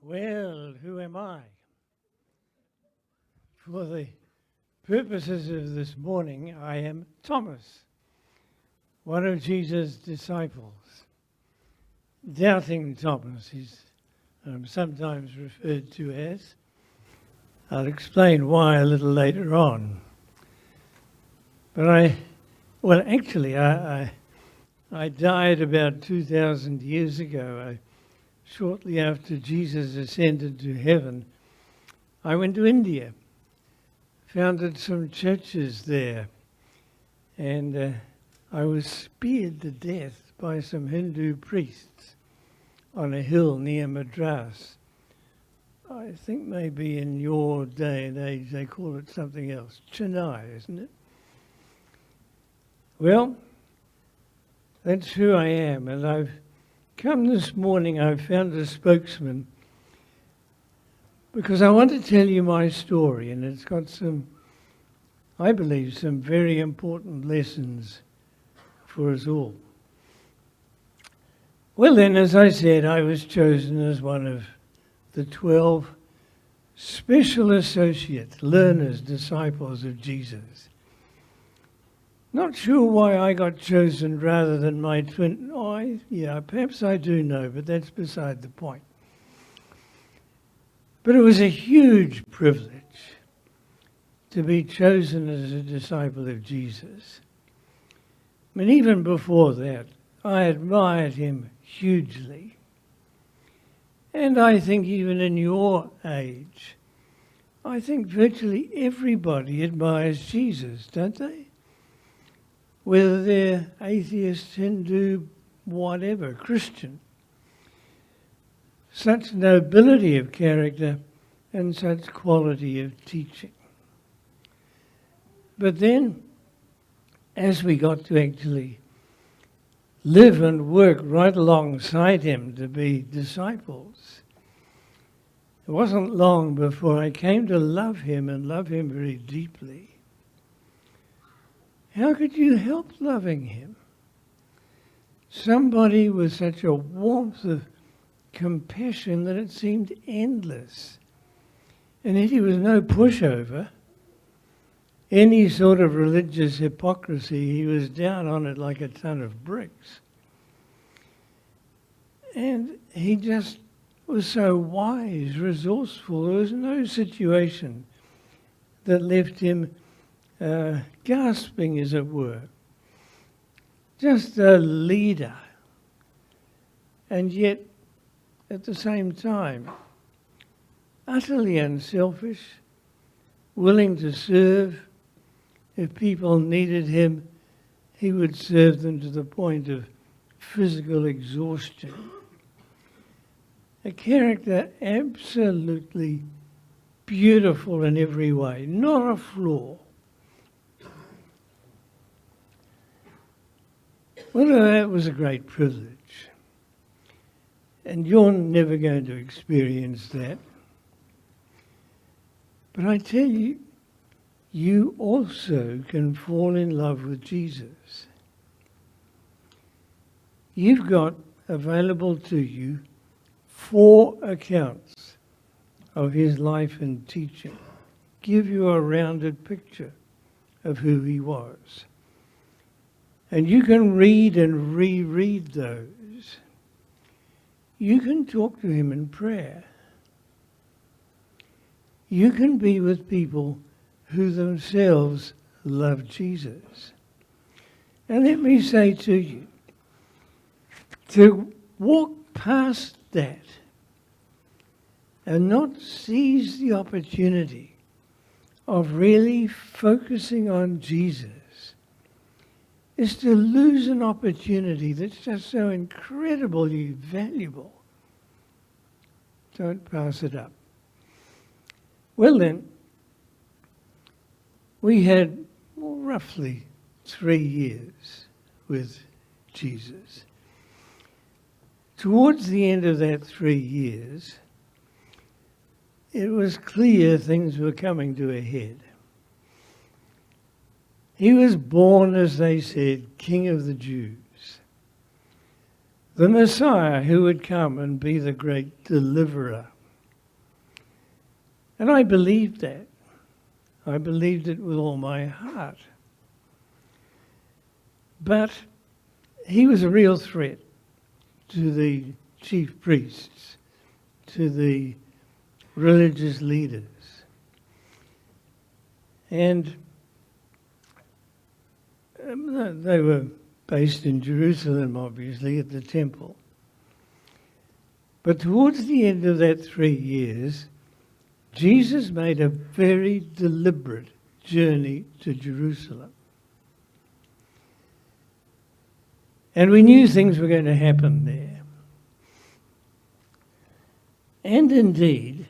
Well, who am I? For the purposes of this morning, I am Thomas, one of Jesus' disciples. Doubting Thomas is sometimes referred to as. I'll explain why a little later on. But I died about 2,000 years ago. Shortly after Jesus ascended to heaven, I went to India, founded some churches there, and I was speared to death by some Hindu priests on a hill near Madras. I think maybe in your day and age they call it something else. Chennai, isn't it? Well, that's who I am, and I've come this morning. I've found a spokesman because I want to tell you my story, and it's got some, I believe, some very important lessons for us all. Well then, as I said, I was chosen as one of the 12 special associates, learners, disciples of Jesus. Not sure why I got chosen rather than my twin. Perhaps I do know, but that's beside the point. But it was a huge privilege to be chosen as a disciple of Jesus. I mean, even before that, I admired him hugely. And I think even in your age, I think virtually everybody admires Jesus, don't they? Whether they're atheist, Hindu, whatever, Christian. Such nobility of character and such quality of teaching. But then, as we got to actually live and work right alongside him to be disciples, it wasn't long before I came to love him and love him very deeply. How could you help loving him? Somebody with such a warmth of compassion that it seemed endless. And yet he was no pushover. Any sort of religious hypocrisy, he was down on it like a ton of bricks. And he just was so wise, resourceful. There was no situation that left him gasping, as it were. Just a leader. And yet, at the same time, utterly unselfish, willing to serve. If people needed him, he would serve them to the point of physical exhaustion. A character absolutely beautiful in every way, not a flaw. Well, that was a great privilege. And you're never going to experience that. But I tell you, you also can fall in love with Jesus. You've got available to you 4 accounts of his life and teaching. Give you a rounded picture of who he was. And you can read and reread those. You can talk to him in prayer. You can be with people who themselves love Jesus. And let me say to you, to walk past that and not seize the opportunity of really focusing on Jesus is to lose an opportunity that's just so incredibly valuable. Don't pass it up. Well then, we had roughly 3 years with Jesus. Towards the end of that 3 years, it was clear things were coming to a head. He was born, as they said, King of the Jews. The Messiah who would come and be the great deliverer And I believed that. I believed it with all my heart. But he was a real threat to the chief priests, to the religious leaders. And they were based in Jerusalem, obviously, at the temple. But towards the end of that 3 years, Jesus made a very deliberate journey to Jerusalem. And we knew things were going to happen there. And indeed,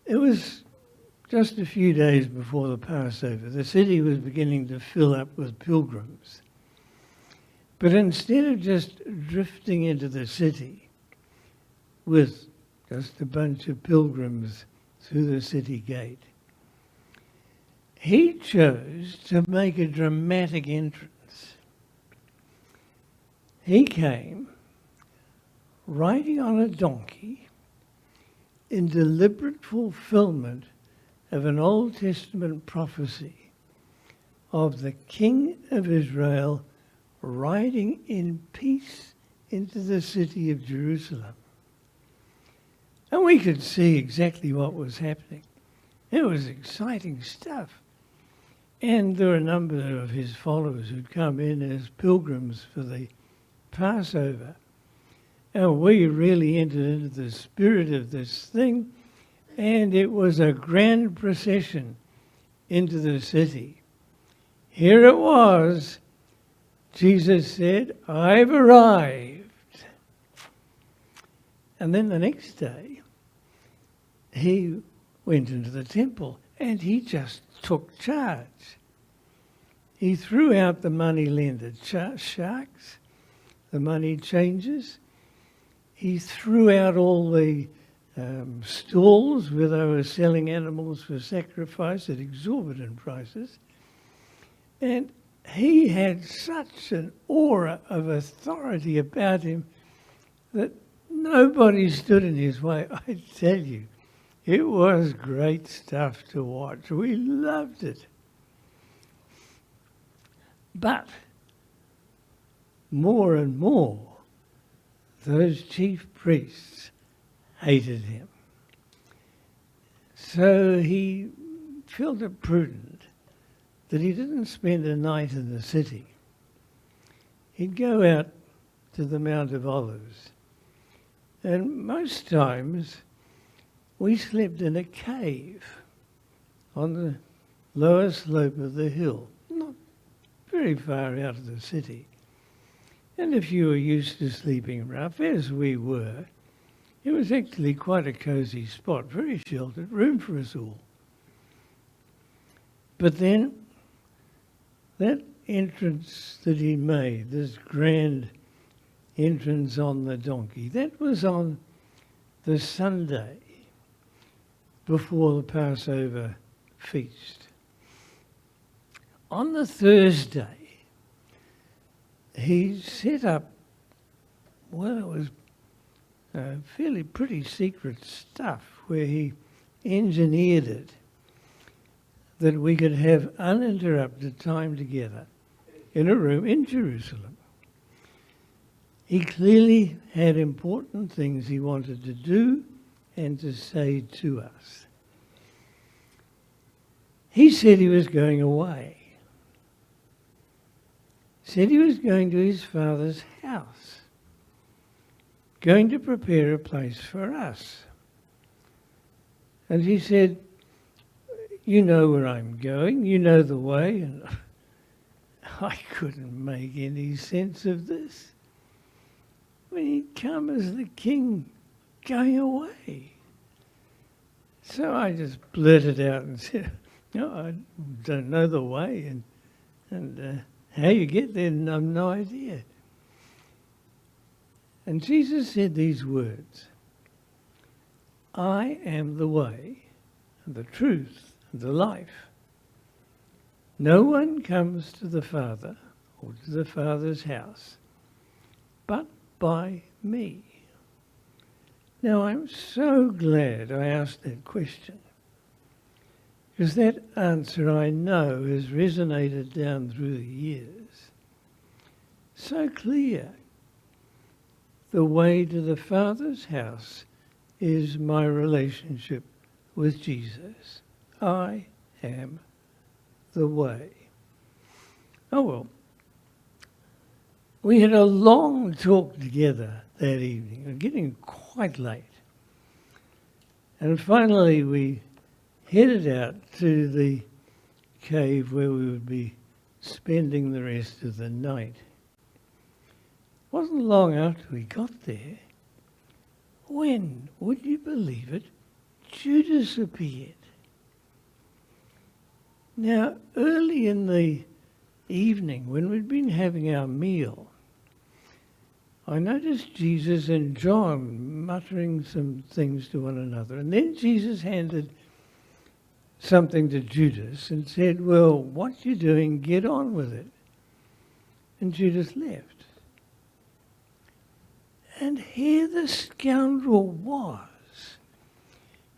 it was just a few days before the Passover. The city was beginning to fill up with pilgrims. But instead of just drifting into the city with just a bunch of pilgrims through the city gate, he chose to make a dramatic entrance. He came riding on a donkey in deliberate fulfillment of an Old Testament prophecy of the King of Israel riding in peace into the city of Jerusalem. And we could see exactly what was happening. It was exciting stuff. And there were a number of his followers who'd come in as pilgrims for the Passover. And we really entered into the spirit of this thing, and it was a grand procession into the city. Here it was. Jesus said, "I've arrived." And then the next day, he went into the temple and he just took charge. He threw out the money lender sharks, the money changers. He threw out all the stalls where they were selling animals for sacrifice at exorbitant prices. And he had such an aura of authority about him that nobody stood in his way. I tell you, it was great stuff to watch. We loved it. But more and more, those chief priests hated him. So he felt it prudent that he didn't spend a night in the city. He'd go out to the Mount of Olives. And most times we slept in a cave on the lower slope of the hill, not very far out of the city. And if you were used to sleeping rough, as we were, it was actually quite a cosy spot, very sheltered, room for us all. But then, that entrance that he made, this grand entrance on the donkey, that was on the Sunday before the Passover feast. On the Thursday, he set up, well, it was fairly pretty secret stuff where he engineered it that we could have uninterrupted time together in a room in Jerusalem. He clearly had important things he wanted to do and to say to us. He said he was going away. Said he was going to his Father's house, going to prepare a place for us. And he said, "You know where I'm going, you know the way." And I couldn't make any sense of this. When he'd come as the king going away. So I just blurted out and said, "No, I don't know the way, and how you get there, I've no idea." And Jesus said these words, "I am the way, and the truth, and the life. No one comes to the Father or to the Father's house but by me." Now, I'm so glad I asked that question. Because that answer, I know, has resonated down through the years. So clear. The way to the Father's house is my relationship with Jesus. I am the way. Oh well. We had a long talk together that evening. It was getting quite late. And finally we headed out to the cave where we would be spending the rest of the night. It wasn't long after we got there when, would you believe it, Judas appeared. Now, early in the evening, when we'd been having our meal, I noticed Jesus and John muttering some things to one another. And then Jesus handed something to Judas and said, well, what you doing, get on with it. And Judas left. And here the scoundrel was.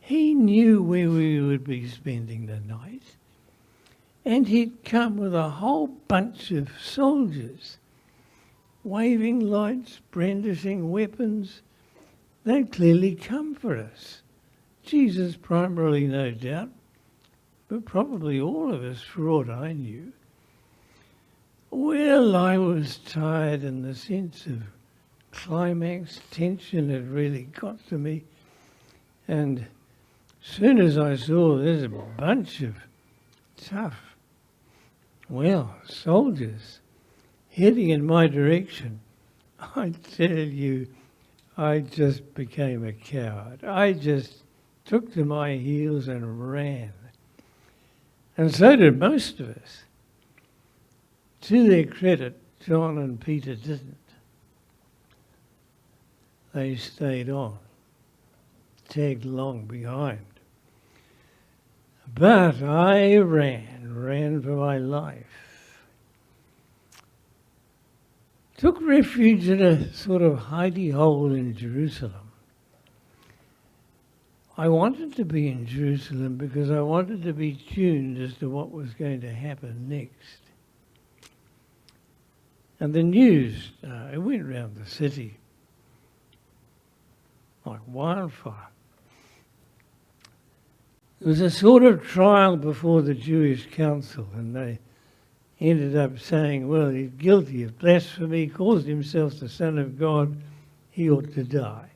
He knew where we would be spending the night. And he'd come with a whole bunch of soldiers, waving lights, brandishing weapons. They'd clearly come for us. Jesus primarily, no doubt, but probably all of us for aught I knew. Well, I was tired, and the sense of climax tension had really got to me. And as soon as I saw there's a bunch of tough, soldiers heading in my direction, I tell you, I just became a coward. I just took to my heels and ran. And so did most of us. To their credit, John and Peter didn't. They stayed on, tagged along behind. But I ran for my life. Took refuge in a sort of hidey hole in Jerusalem. I wanted to be in Jerusalem because I wanted to be tuned as to what was going to happen next. And the news, it went around the city like wildfire. There was a sort of trial before the Jewish council, and they ended up saying, well, he's guilty of blasphemy, calls himself the Son of God, he ought to die.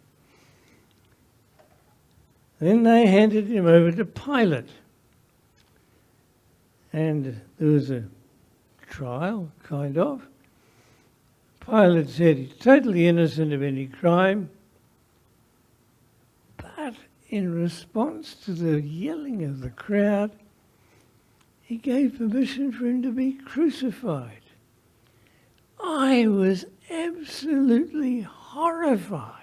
Then they handed him over to Pilate. And there was a trial, kind of. Pilate said he's totally innocent of any crime. But in response to the yelling of the crowd, he gave permission for him to be crucified. I was absolutely horrified.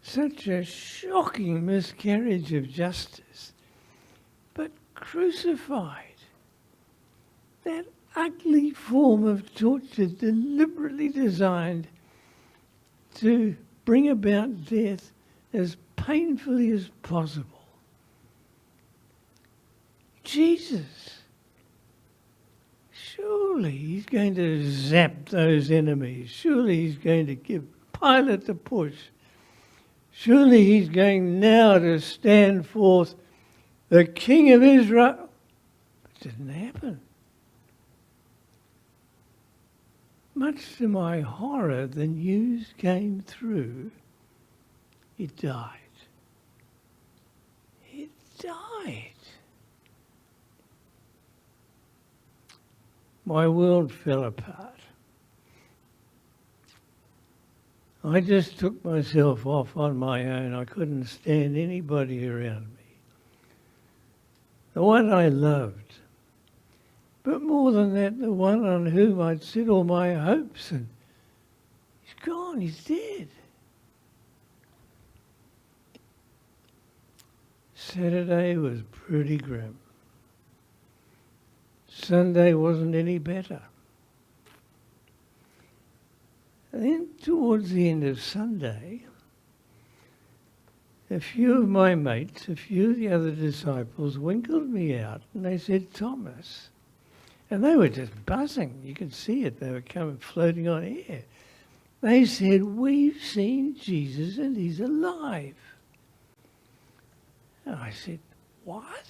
Such a shocking miscarriage of justice. But crucified. That ugly form of torture deliberately designed to bring about death as painfully as possible. Jesus, surely he's going to zap those enemies. Surely he's going to give Pilate the push. Surely he's going now to stand forth the King of Israel. It didn't happen. Much to my horror, the news came through. He died. He died. My world fell apart. I just took myself off on my own. I couldn't stand anybody around me. The one I loved. But more than that, the one on whom I'd set all my hopes, and he's gone, he's dead. Saturday was pretty grim. Sunday wasn't any better. And then towards the end of Sunday, a few of my mates, a few of the other disciples winkled me out and they said, Thomas. And they were just buzzing. You could see it. They were coming floating on air. They said, we've seen Jesus and he's alive. And I said, what?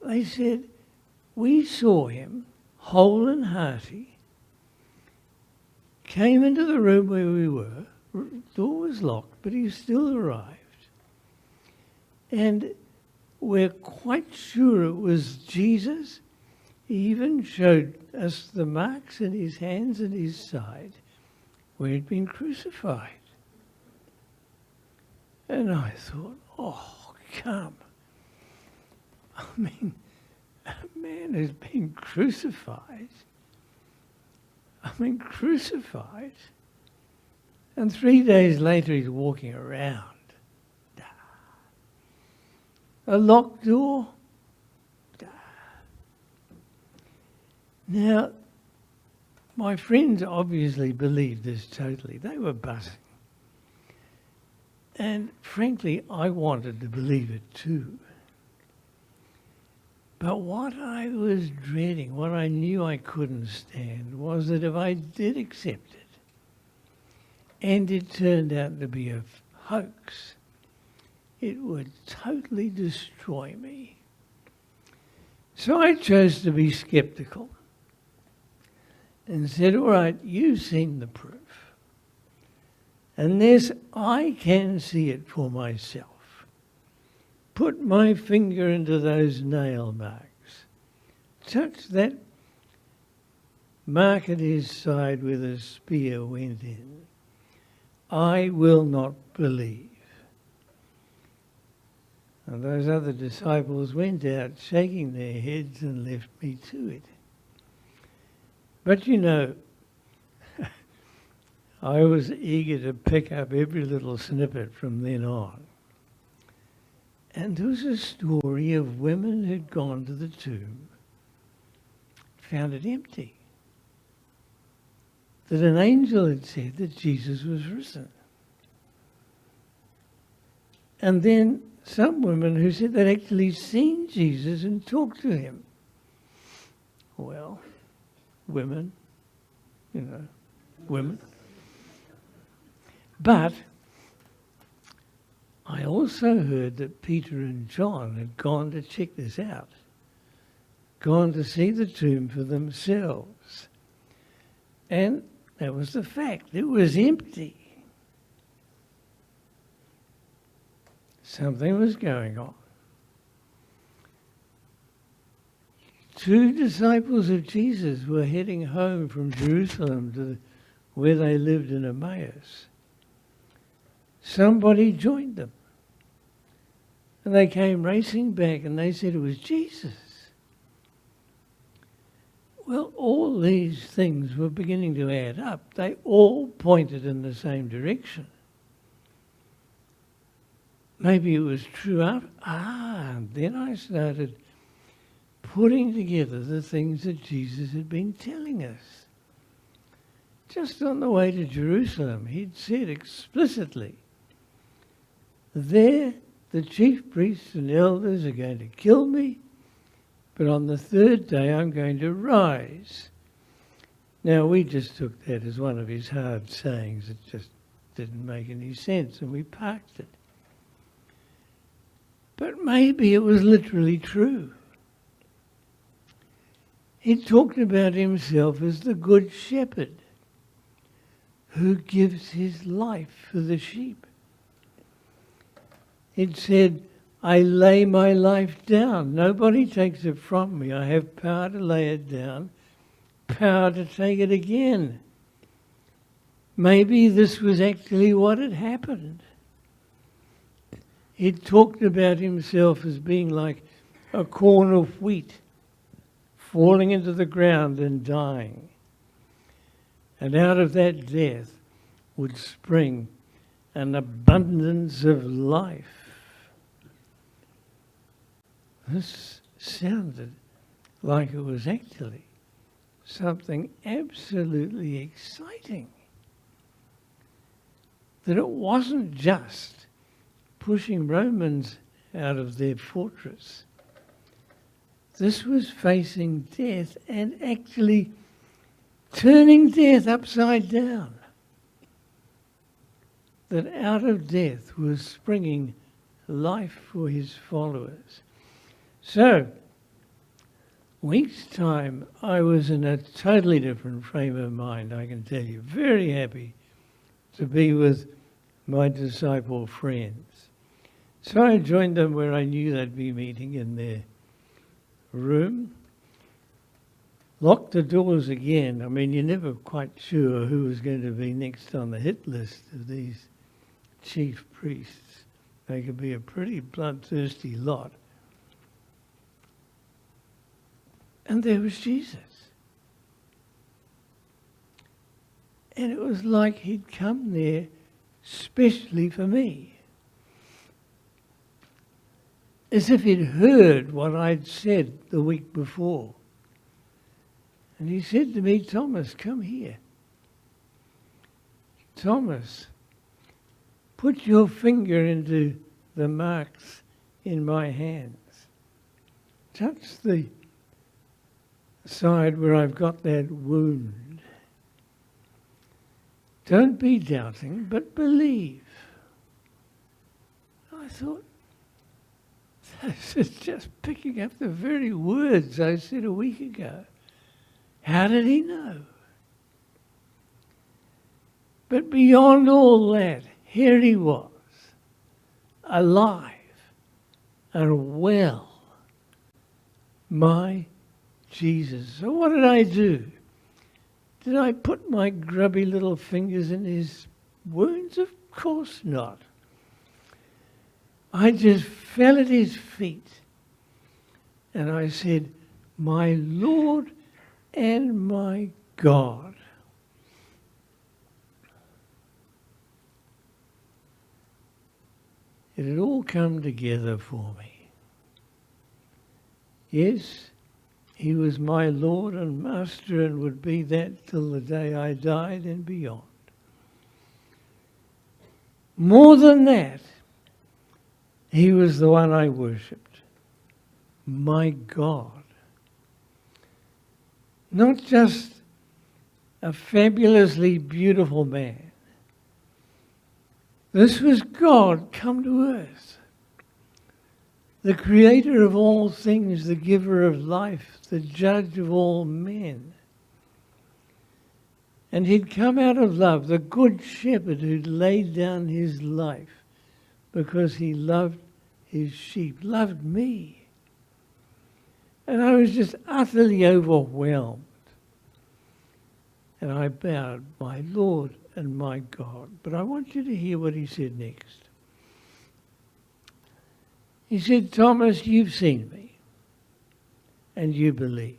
They said, we saw him whole and hearty, came into the room where we were, door was locked, but he still arrived. And we're quite sure it was Jesus. He even showed us the marks in his hands and his side where he'd been crucified. And I thought, oh, come. I mean, a man who's been crucified. Crucified. And 3 days later, he's walking around. A locked door. Now, my friends obviously believed this totally. They were buzzing. And frankly, I wanted to believe it too. But what I was dreading, what I knew I couldn't stand, was that if I did accept it, and it turned out to be a hoax, it would totally destroy me. So I chose to be skeptical and said, all right, you've seen the proof. Unless I can see it for myself, put my finger into those nail marks, touch that mark at his side where the spear went in, I will not believe. And those other disciples went out shaking their heads and left me to it. But you know, I was eager to pick up every little snippet from then on. And there was a story of women who'd gone to the tomb, found it empty. That an angel had said that Jesus was risen. And then some women who said they'd actually seen Jesus and talked to him. Well, women, women. But I also heard that Peter and John had gone to check this out, gone to see the tomb for themselves. And that was the fact. It was empty. Something was going on. 2 disciples of Jesus were heading home from Jerusalem to where they lived in Emmaus. Somebody joined them. And they came racing back and they said it was Jesus. Well, all these things were beginning to add up. They all pointed in the same direction. Maybe it was true after. And then I started putting together the things that Jesus had been telling us. Just on the way to Jerusalem, he'd said explicitly, there the chief priests and elders are going to kill me, but on the 3rd day I'm going to rise. Now, we just took that as one of his hard sayings. It just didn't make any sense, and we parked it. But maybe it was literally true. He talked about himself as the good shepherd who gives his life for the sheep. It said, I lay my life down. Nobody takes it from me. I have power to lay it down, power to take it again. Maybe this was actually what had happened. He talked about himself as being like a corn of wheat falling into the ground and dying. And out of that death would spring an abundance of life. This sounded like it was actually something absolutely exciting. that it wasn't just pushing Romans out of their fortress. This was facing death and actually turning death upside down. That out of death was springing life for his followers. So, week's time, I was in a totally different frame of mind, I can tell you. Very happy to be with my disciple friends. So I joined them where I knew they'd be meeting in their room. Locked the doors again. I mean, you're never quite sure who was going to be next on the hit list of these chief priests. They could be a pretty bloodthirsty lot. And there was Jesus. And it was like he'd come there specially for me. As if he'd heard what I'd said the week before. And he said to me, Thomas, come here. Thomas, put your finger into the marks in my hands. Touch the side where I've got that wound. Don't be doubting, but believe. I thought, this is just picking up the very words I said a week ago. How did he know? But beyond all that, here he was, alive and well. My Jesus. So what did I do? Did I put my grubby little fingers in his wounds? Of course not. I just fell at his feet and I said, my Lord and my God. It had all come together for me. Yes, he was my Lord and Master and would be that till the day I died and beyond. More than that, he was the one I worshipped, my God. Not just a fabulously beautiful man. This was God come to earth, the creator of all things, the giver of life, the judge of all men. And he'd come out of love, the good shepherd who'd laid down his life because he loved his sheep, loved me. And I was just utterly overwhelmed. And I bowed, my Lord and my God. But I want you to hear what he said next. He said, Thomas, you've seen me, and you believe.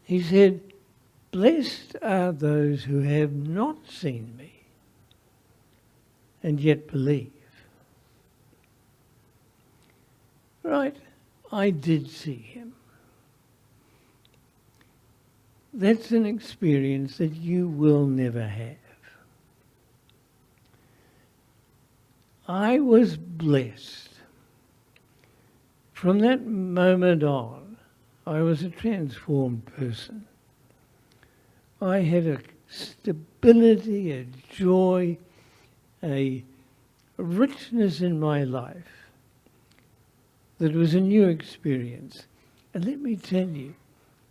He said, blessed are those who have not seen me, and yet believe. Right, I did see him. That's an experience that you will never have. I was blessed. From that moment on, I was a transformed person. I had a stability, a joy, a richness in my life that was a new experience. And let me tell you,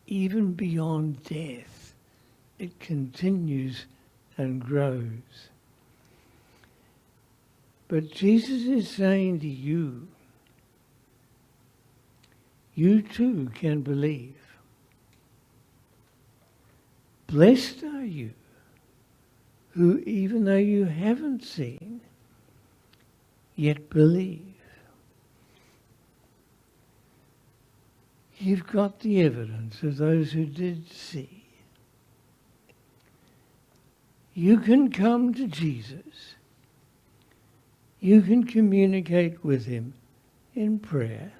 even beyond death, it continues and grows. But Jesus is saying to you, you too can believe. Blessed are you who, even though you haven't seen, yet believe. You've got the evidence of those who did see. You can come to Jesus. You can communicate with him in prayer.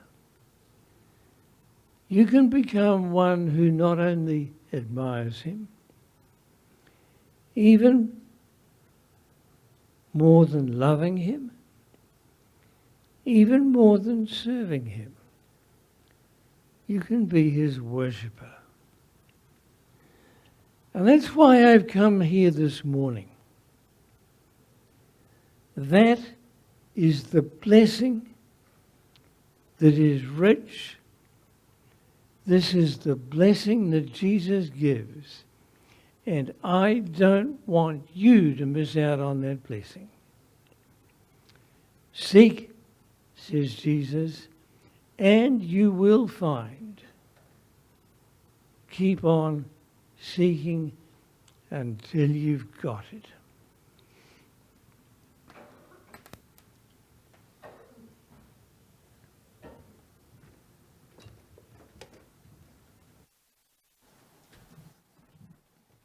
You can become one who not only admires him, even more than loving him, even more than serving him. You can be his worshipper. And that's why I've come here this morning. That is the blessing that is rich. This is the blessing that Jesus gives. And I don't want you to miss out on that blessing. Seek, says Jesus, and you will find. Keep on seeking until you've got it.